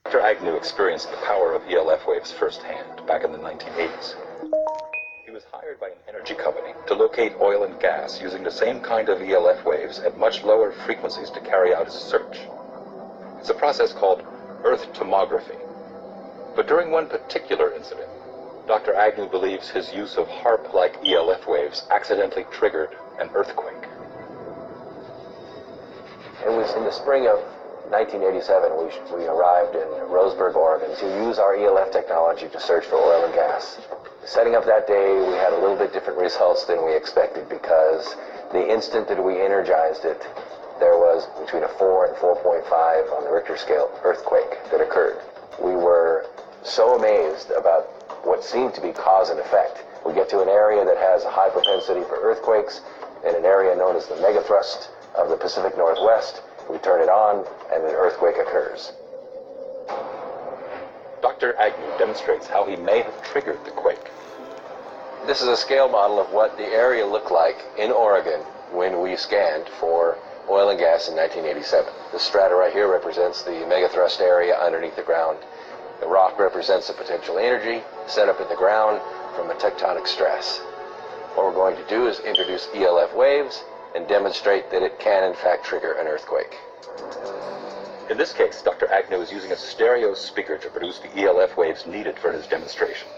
Dr. Agnew experienced the power of ELF waves firsthand back in the 1980s. He was hired by an energy company to locate oil and gas using the same kind of ELF waves at much lower frequencies to carry out his search. It's a process called Earth tomography. But during one particular incident, Dr. Agnew believes his use of HAARP-like ELF waves accidentally triggered an earthquake. It was in the spring of 1987 we arrived in Roseburg, Oregon to use our ELF technology to search for oil and gas. Setting up that day, we had a little bit different results than we expected because the instant that we energized it, there was between a 4 and 4.5 on the Richter scale earthquake that occurred. We were so amazed about what seemed to be cause and effect. We get to an area that has a high propensity for earthquakes in an area known as the megathrust of the Pacific Northwest. We turn it on and an earthquake occurs. Dr. Agnew demonstrates how he may have triggered the quake. This is a scale model of what the area looked like in Oregon when we scanned for oil and gas in 1987. The strata right here represents the megathrust area underneath the ground. The rock represents the potential energy set up in the ground from a tectonic stress. What we're going to do is introduce ELF waves and demonstrate that it can in fact trigger an earthquake. In this case, Dr. Agnew is using a stereo speaker to produce the ELF waves needed for his demonstration.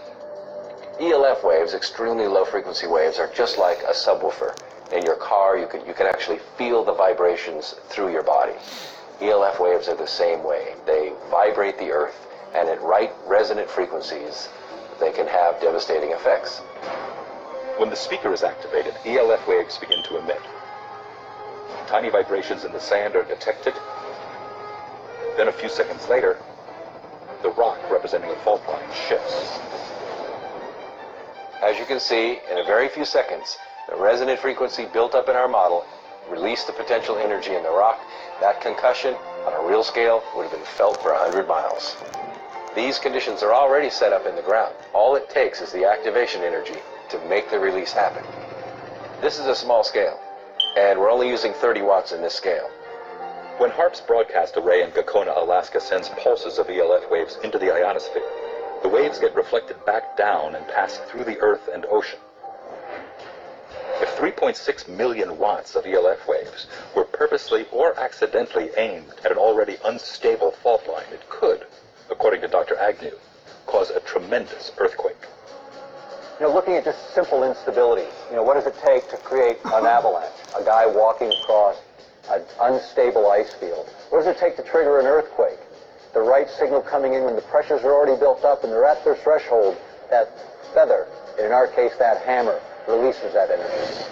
ELF waves, extremely low frequency waves, are just like a subwoofer. In your car, you can actually feel the vibrations through your body. ELF waves are the same way. They vibrate the earth, and at right resonant frequencies, they can have devastating effects. When the speaker is activated, ELF waves begin to emit. Tiny vibrations in the sand are detected. Then a few seconds later, the rock representing a fault line shifts. As you can see, in a very few seconds, the resonant frequency built up in our model released the potential energy in the rock. That concussion, on a real scale, would have been felt for 100 miles. These conditions are already set up in the ground. All it takes is the activation energy to make the release happen. This is a small scale, and we're only using 30 watts in this scale. When HAARP's broadcast array in Gakona, Alaska sends pulses of ELF waves into the ionosphere, the waves get reflected back down and pass through the Earth and ocean. If 3.6 million watts of ELF waves were purposely or accidentally aimed at an already unstable fault line, it could, according to Dr. Agnew, cause a tremendous earthquake. Looking at just simple instability, what does it take to create an avalanche? A guy walking across an unstable ice field. What does it take to trigger an earthquake? The right signal coming in when the pressures are already built up and they're at their threshold. That feather, in our case that hammer, releases that energy.